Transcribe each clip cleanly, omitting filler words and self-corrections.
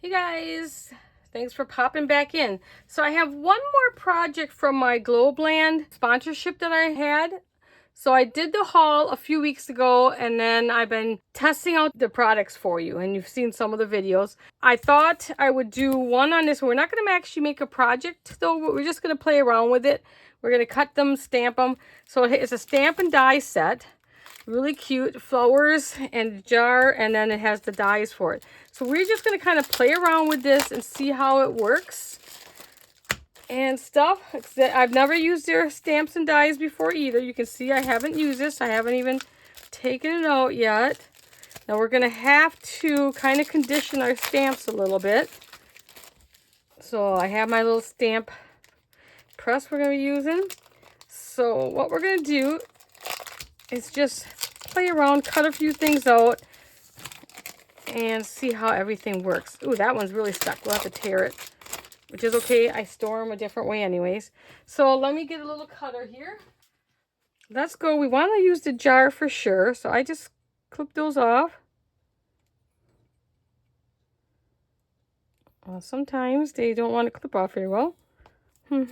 Hey guys, thanks for popping back in. So I have one more project from my Globleland sponsorship that I had. So I did the haul a few weeks ago and then I've been testing out the products for you and you've seen some of the videos. I thought I would do one on this. We're not going to actually make a project though, but we're just going to play around with it. We're going to cut them, stamp them. So it's a stamp and die set. Really cute flowers and jar, and then it has the dies for it. So we're just going to kind of play around with this and see how it works and stuff. I've never used their stamps and dies before either. You can see I haven't used this. I haven't even taken it out yet. Now we're going to have to kind of condition our stamps a little bit. So I have my little stamp press we're going to be using. So what we're going to do is just play around, cut a few things out, and see how everything works. Ooh, that one's really stuck. We'll have to tear it, which is okay. I store them a different way anyways. So let me get a little cutter here. Let's go. We want to use the jar for sure. So I just clip those off. Well, sometimes they don't want to clip off very well. We'll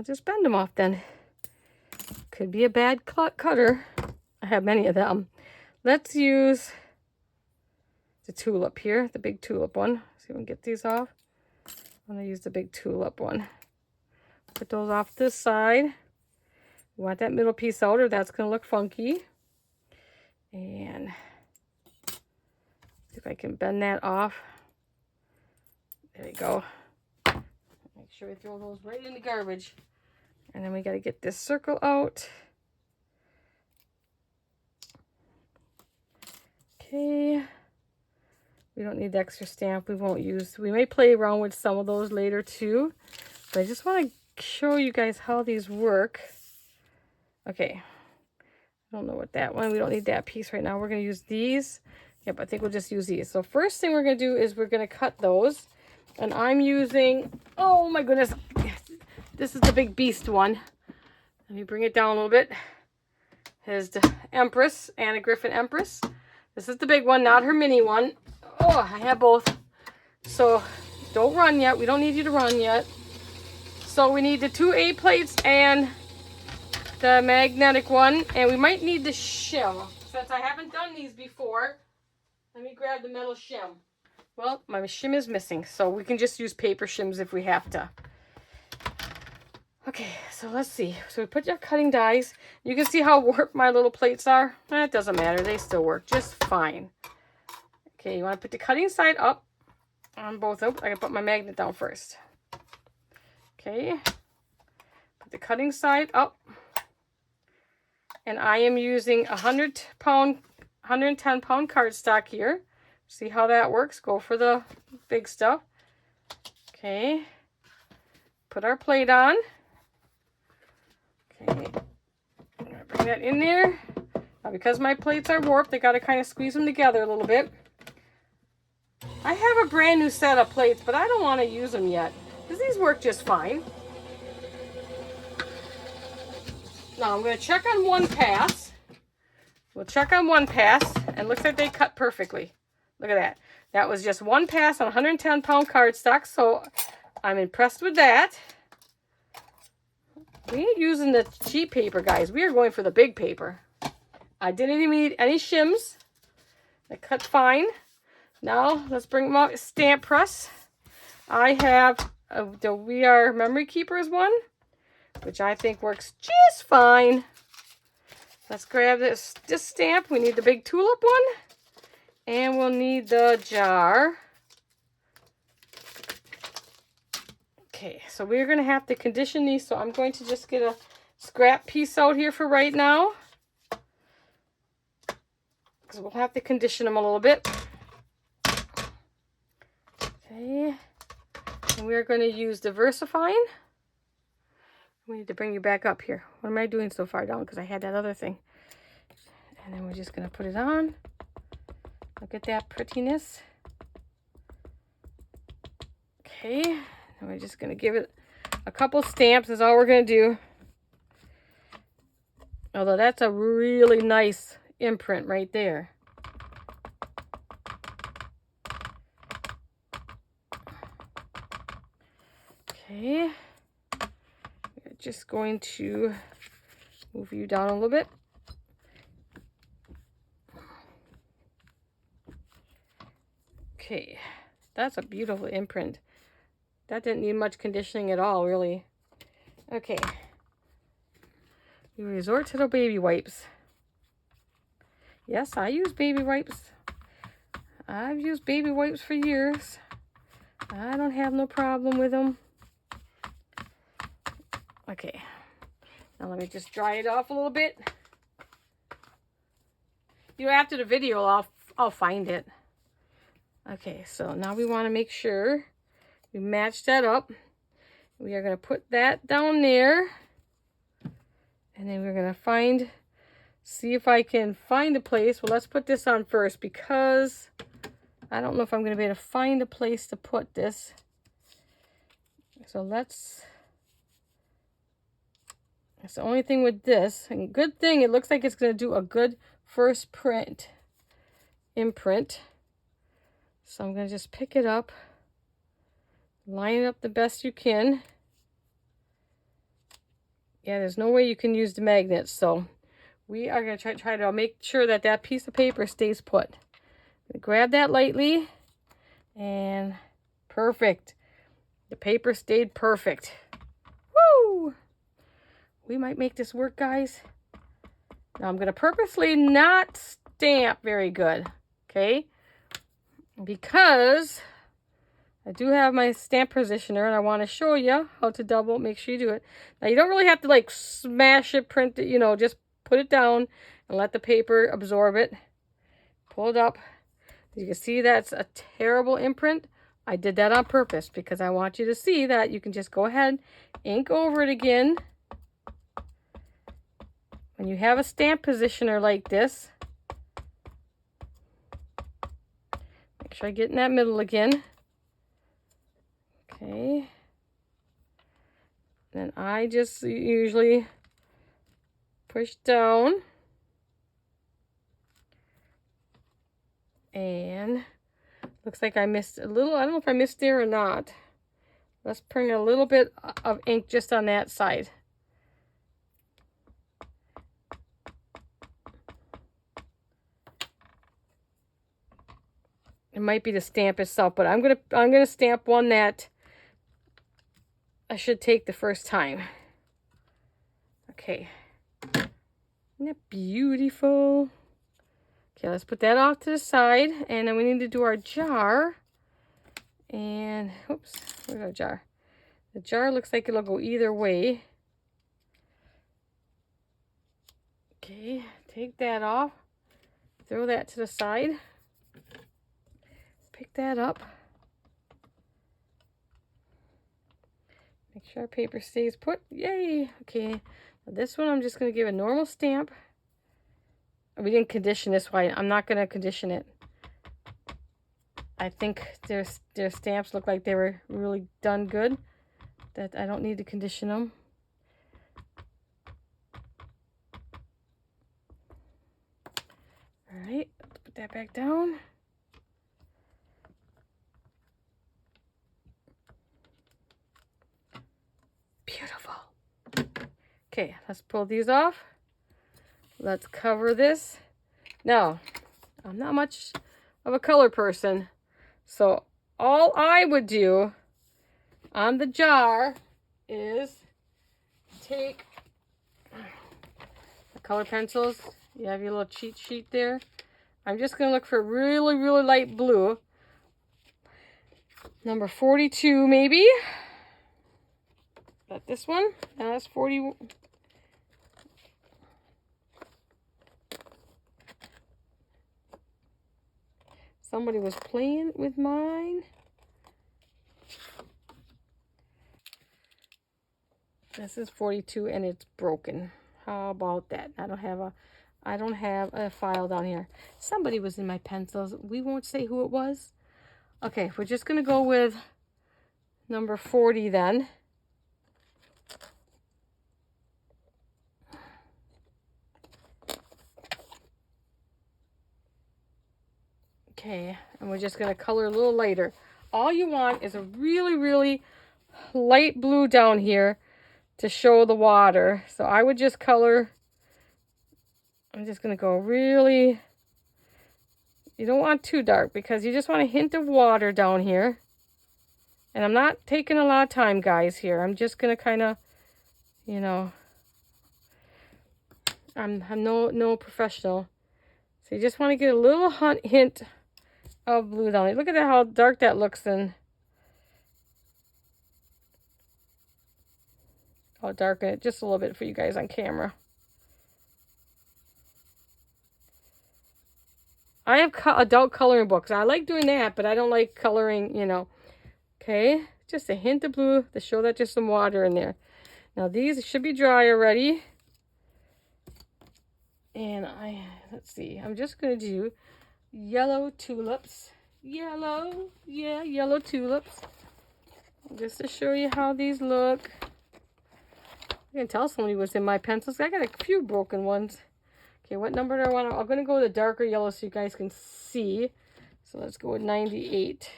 just bend them off then. Could be a bad cutter. I have many of them. Let's use the tulip here, the big tulip one. See if we can get these off. I'm going to use the big tulip one. Put those off this side. We want that middle piece out or that's going to look funky. And see if I can bend that off. There we go. Make sure we throw those right in the garbage. And then we got to get this circle out. Okay. We don't need the extra stamp. We won't use. We may play around with some of those later too. But I just want to show you guys how these work. Okay. I don't know what that one. We don't need that piece right now. We're going to use these. Yep, I think we'll just use these. So first thing we're going to do is we're going to cut those. And I'm using, oh my goodness, this is the big beast one. Let me bring it down a little bit. Here's the Empress, Anna Griffin Empress. This is the big one, not her mini one. Oh, I have both. So don't run yet. We don't need you to run yet. So we need the 2 A plates and the magnetic one. And we might need the shim. Since I haven't done these before, let me grab the metal shim. Well, my shim is missing, so we can just use paper shims if we have to. Okay, so let's see. So we put your cutting dies. You can see how warped my little plates are. It doesn't matter. They still work just fine. Okay, you want to put the cutting side up on both of them. I can put my magnet down first. Okay. Put the cutting side up. And I am using 110 pound cardstock here. See how that works? Go for the big stuff. Okay. Put our plate on. Okay. I'm going to bring that in there. Now because my plates are warped, I got to kind of squeeze them together a little bit. I have a brand new set of plates, but I don't want to use them yet because these work just fine. Now I'm going to check on one pass. We'll check on one pass and looks like they cut perfectly. Look at that. That was just one pass on 110 pound cardstock, so I'm impressed with that. We ain't using the cheap paper, guys. We are going for the big paper. I didn't even need any shims. They cut fine. Now, let's bring my stamp press. I have the We Are Memory Keepers one, which I think works just fine. Let's grab this stamp. We need the big tulip one. And we'll need the jar. Okay, so we're going to have to condition these. So I'm going to just get a scrap piece out here for right now. Because we'll have to condition them a little bit. Okay. And we're going to use diversifying. We need to bring you back up here. What am I doing so far down? Because I had that other thing. And then we're just going to put it on. Look at that prettiness. Okay, and we're just going to give it a couple stamps is all we're going to do. Although that's a really nice imprint right there. just going to move you down a little bit. Okay, that's a beautiful imprint. That didn't need much conditioning at all, really. Okay, we resort to the baby wipes. Yes, I use baby wipes. I've used baby wipes for years. I don't have no problem with them. Okay, now let me just dry it off a little bit. You know, after the video, I'll find it. Okay, so now we want to make sure we match that up. We are going to put that down there. And then we're going to see if I can find a place. Well, let's put this on first because I don't know if I'm going to be able to find a place to put this. So that's the only thing with this. And good thing, it looks like it's going to do a good first imprint. So I'm going to just pick it up, line it up the best you can. Yeah, there's no way you can use the magnets, so we are going to try to make sure that that piece of paper stays put. Grab that lightly, and perfect. The paper stayed perfect. Woo! We might make this work, guys. Now I'm going to purposely not stamp very good, okay? Because I do have my stamp positioner and I want to show you how to make sure you do it. Now you don't really have to like smash it, print it, you know, just put it down and let the paper absorb it. Pull it up. You can see that's a terrible imprint. I did that on purpose because I want you to see that you can just go ahead, ink over it again. When you have a stamp positioner like this, make sure I get in that middle again. Okay. Then I just usually push down. And looks like I missed a little. I don't know if I missed there or not. Let's bring a little bit of ink just on that side. It might be the stamp itself, but I'm gonna stamp one that I should take the first time. Okay. Isn't that beautiful? Okay, let's put that off to the side, and then we need to do our jar. And oops, where's our jar? The jar looks like it'll go either way. Okay, take that off. Throw that to the side. Pick that up. Make sure our paper stays put. Yay! Okay, now this one I'm just going to give a normal stamp. We didn't condition this one. I'm not going to condition it. I think their stamps look like they were really done good. That I don't need to condition them. All right, let's put that back down. Beautiful. Okay, let's pull these off. Let's cover this. Now, I'm not much of a color person, so all I would do on the jar is take the color pencils. You have your little cheat sheet there. I'm just going to look for really, really light blue. Number 42 maybe. Got this one. Now that's 40. Somebody was playing with mine. This is 42 and it's broken. How about that? I don't have a file down here. Somebody was in my pencils. We won't say who it was. Okay, we're just gonna go with number 40 then. Okay, and we're just going to color a little lighter. All you want is a really, really light blue down here to show the water. So I would just color, I'm just going to go really, you don't want too dark because you just want a hint of water down here. And I'm not taking a lot of time, guys, here. I'm just going to kind of, you know, I'm no professional. So you just want to get a little hint of blue down there. Look at that, how dark that looks, and I'll darken it just a little bit for you guys on camera. I have adult coloring books. I like doing that, but I don't like coloring, you know. Okay, just a hint of blue to show that there's some water in there. Now these should be dry already. And let's see, I'm just going to do yellow tulips. Yellow, yeah, yellow tulips. Just to show you how these look. I can tell somebody was in my pencils. I got a few broken ones. Okay, what number do I want? I'm going to go with a darker yellow so you guys can see. So let's go with 98.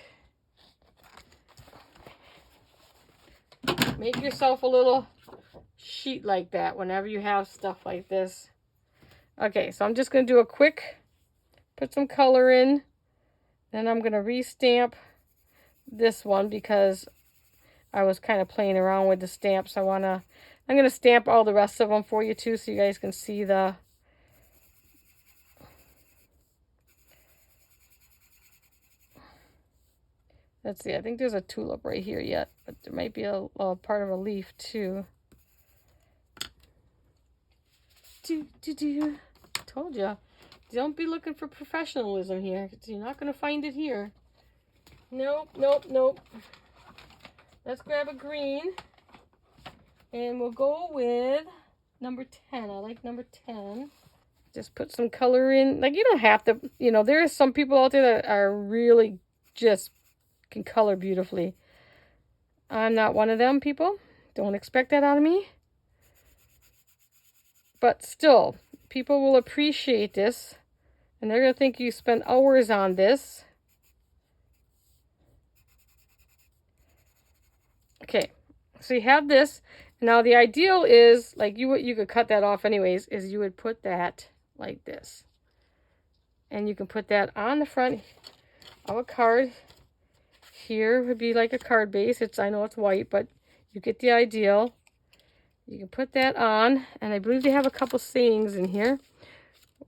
Make yourself a little sheet like that whenever you have stuff like this. Okay, so I'm just going to do a quick, put some color in. Then I'm going to restamp this one because I was kind of playing around with the stamps. I'm going to stamp all the rest of them for you too so you guys can see the... Let's see, I think there's a tulip right here yet, but there might be a part of a leaf too. Told ya. Don't be looking for professionalism here. You're not going to find it here. Nope, nope, nope. Let's grab a green. And we'll go with number 10. I like number 10. Just put some color in. Like, you don't have to, you know, there are some people out there that are really just can color beautifully. I'm not one of them people. Don't expect that out of me. But still, people will appreciate this. And they're going to think you spent hours on this. Okay, so you have this. Now the ideal is, like you could cut that off anyways, is you would put that like this. And you can put that on the front of a card. Here would be like a card base. I know it's white, but you get the ideal. You can put that on, and I believe they have a couple sayings in here.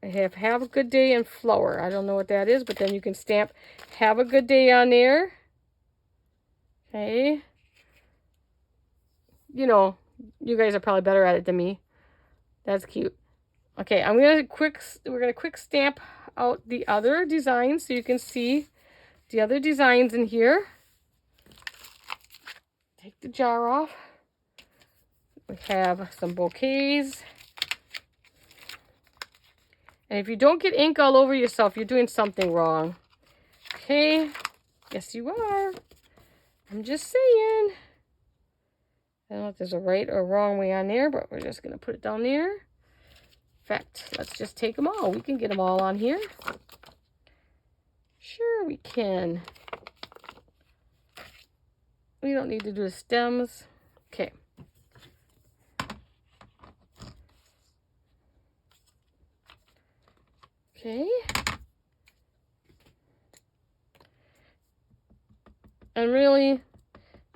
I have a good day and flower. I don't know what that is, but then you can stamp have a good day on there. Okay. You know, you guys are probably better at it than me. That's cute. Okay, we're gonna quick stamp out the other designs so you can see the other designs in here. Take the jar off. We have some bouquets. And if you don't get ink all over yourself, you're doing something wrong. Okay, yes you are. I'm just saying. I don't know if there's a right or wrong way on there, but we're just going to put it down there. In fact, let's just take them all. We can get them all on here. Sure we can. We don't need to do the stems. Okay. Okay. And really,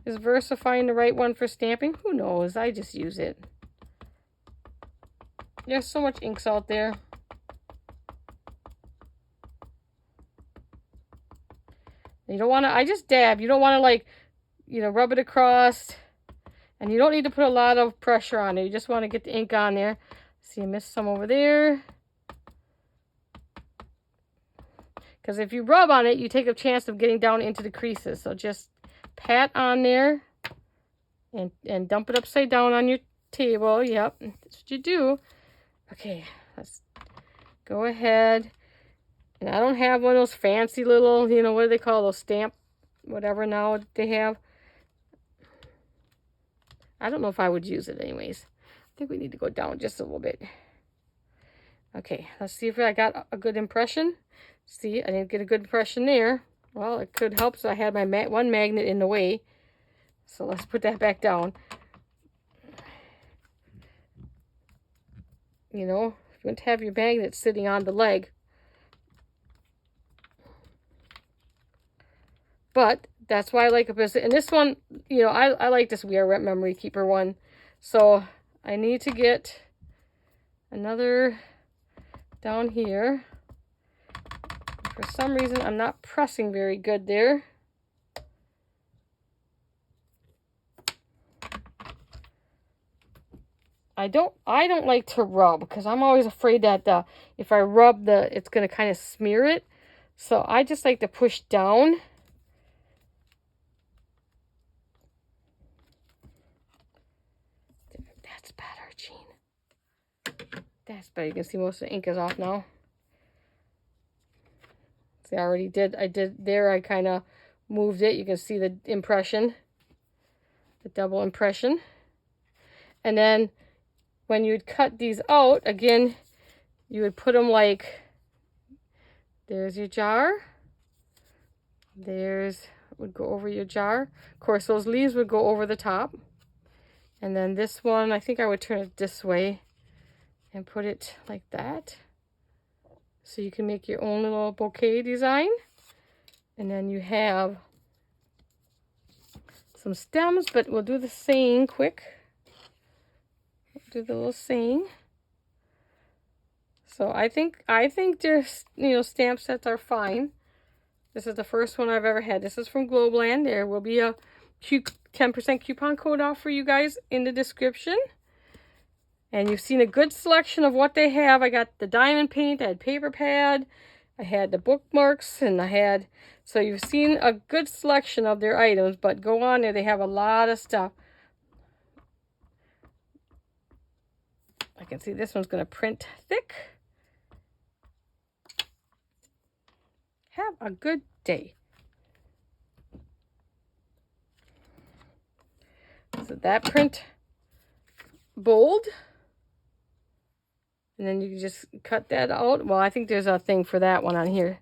is VersaFine the right one for stamping? Who knows? I just use it. There's so much inks out there. You don't want to, I just dab. You don't want to, like, you know, rub it across. And you don't need to put a lot of pressure on it. You just want to get the ink on there. See, I missed some over there. Because if you rub on it, you take a chance of getting down into the creases. So just pat on there and dump it upside down on your table. Yep, that's what you do. Okay, let's go ahead. And I don't have one of those fancy little, you know, what do they call those stamp, whatever now they have. I don't know if I would use it anyways. I think we need to go down just a little bit. Okay, let's see if I got a good impression. See, I didn't get a good impression there. Well, it could help, so I had my one magnet in the way. So let's put that back down. you know, if you want to have your magnet sitting on the leg. But that's why I like a business. And this one, you know, I like this We Are Memory Keeper one. So I need to get another down here. For some reason, I'm not pressing very good there. I don't like to rub because I'm always afraid that if I rub it's going to kind of smear it. So I just like to push down. That's better, Jean. That's better. You can see most of the ink is off now. See, I did there. I kind of moved it. You can see the impression, the double impression. And then when you'd cut these out, again, you would put them like, there's your jar. Would go over your jar. Of course, those leaves would go over the top. And then this one, I think I would turn it this way and put it like that. So you can make your own little bouquet design. And then you have some stems, but we'll do the saying quick. Do the little saying. So I think there's, you know, stamp sets are fine. This is the first one I've ever had. This is from Globleland. There will be a 10% coupon code off for you guys in the description. And you've seen a good selection of what they have. I got the diamond paint, I had paper pad, I had the bookmarks, and so you've seen a good selection of their items, but go on there, they have a lot of stuff. I can see this one's going to print thick. Have a good day. So that print bold. And then you can just cut that out. Well, I think there's a thing for that one on here.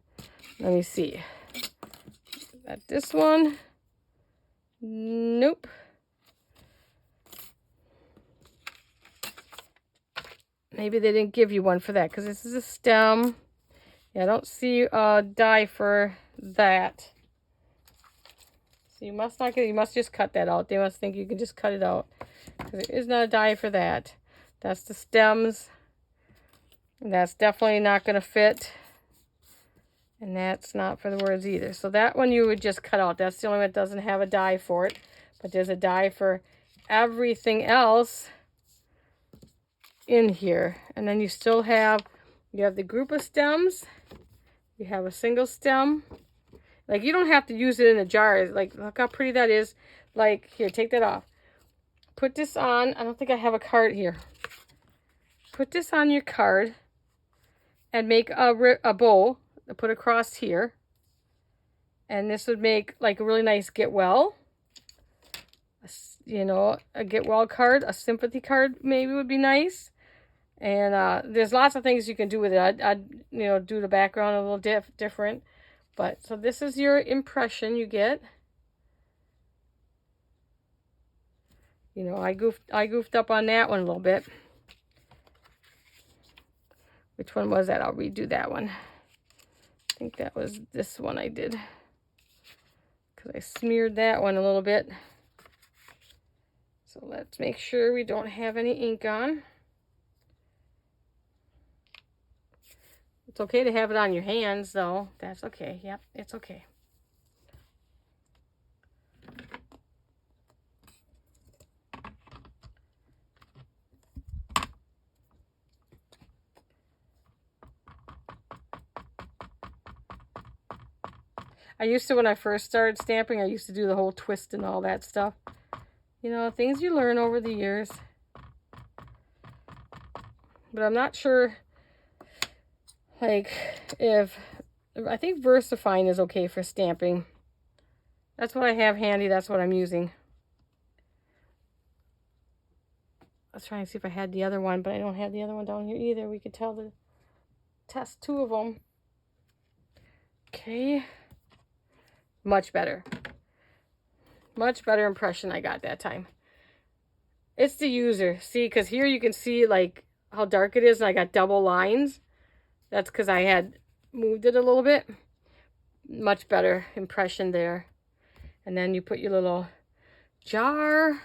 Let me see. Got this one. Nope. Maybe they didn't give you one for that because this is a stem. Yeah, I don't see a die for that. So you must not get, you must just cut that out. They must think you can just cut it out because there is not a die for that. That's the stems. And that's definitely not going to fit. And that's not for the words either. So that one you would just cut out. That's the only one that doesn't have a die for it. But there's a die for everything else in here. And then you still have, you have the group of stems. You have a single stem. Like, you don't have to use it in a jar. Like, look how pretty that is. Like, here, take that off. Put this on. I don't think I have a card here. Put this on your card and make a bow to put across here. And this would make like a really nice get well. You know, a get well card, a sympathy card maybe would be nice. And there's lots of things you can do with it. I'd you know, do the background a little different. But so this is your impression you get. You know, I goofed up on that one a little bit. Which one was that? I'll redo that one. I think that was this one I did. Because I smeared that one a little bit. So let's make sure we don't have any ink on. It's okay to have it on your hands, though. That's okay. Yep, it's okay. I used to, when I first started stamping, I used to do the whole twist and all that stuff. You know, things you learn over the years. But I'm not sure, like, I think VersaFine is okay for stamping. That's what I have handy. That's what I'm using. I was trying to see if I had the other one, but I don't have the other one down here either. We could test two of them. Okay. Much better. Much better impression I got that time. It's the user. See, because here you can see like how dark it is and I got double lines. That's because I had moved it a little bit. Much better impression there. And then you put your little jar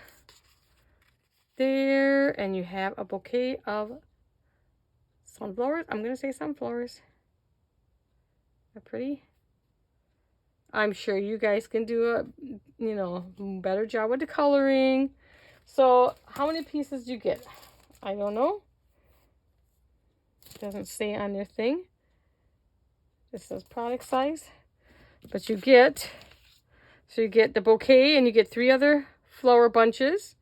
there and you have a bouquet of sunflowers. I'm going to say sunflowers. They're pretty. I'm sure you guys can do a, you know, better job with the coloring. So how many pieces do you get? I don't know. It doesn't say on their thing. This says product size. But you get, so you get the bouquet and you get 3 other flower bunches.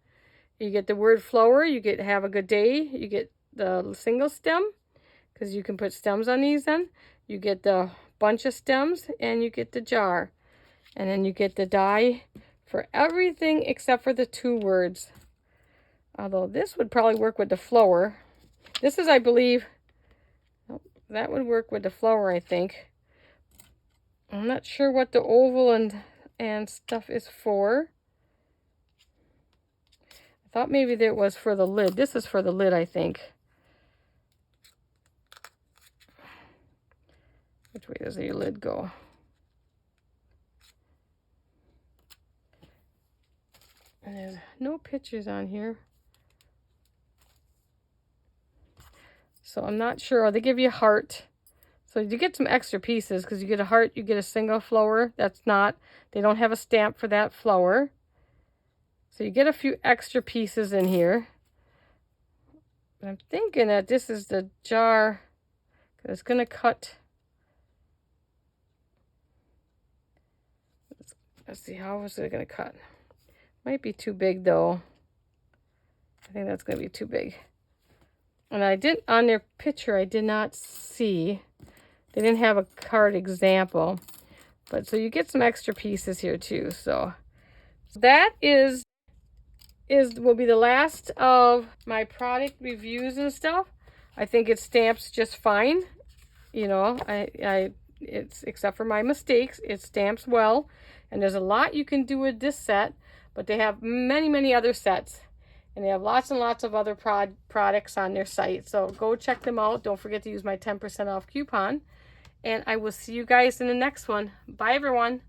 You get the word flower, you get have a good day, you get the single stem, because you can put stems on these then. You get the bunch of stems and you get the jar. And then you get the die for everything except for the 2 words. Although this would probably work with the flower. This is, I believe, that would work with the flower, I think. I'm not sure what the oval and stuff is for. I thought maybe that was for the lid. This is for the lid, I think. Which way does your lid go? And there's no pictures on here. So I'm not sure. They give you a heart. So you get some extra pieces because you get a heart, you get a single flower. That's not, they don't have a stamp for that flower. So you get a few extra pieces in here. But I'm thinking that this is the jar. It's going to cut. Let's see, how is it going to cut? Might be too big though. I think that's going to be too big. And I didn't, on their picture, I did not see. They didn't have a card example. But so you get some extra pieces here too. So that will be the last of my product reviews and stuff. I think it stamps just fine. You know, it's except for my mistakes, it stamps well. And there's a lot you can do with this set, but they have many other sets. And they have lots and lots of other products on their site. So go check them out. Don't forget to use my 10% off coupon. And I will see you guys in the next one. Bye, everyone.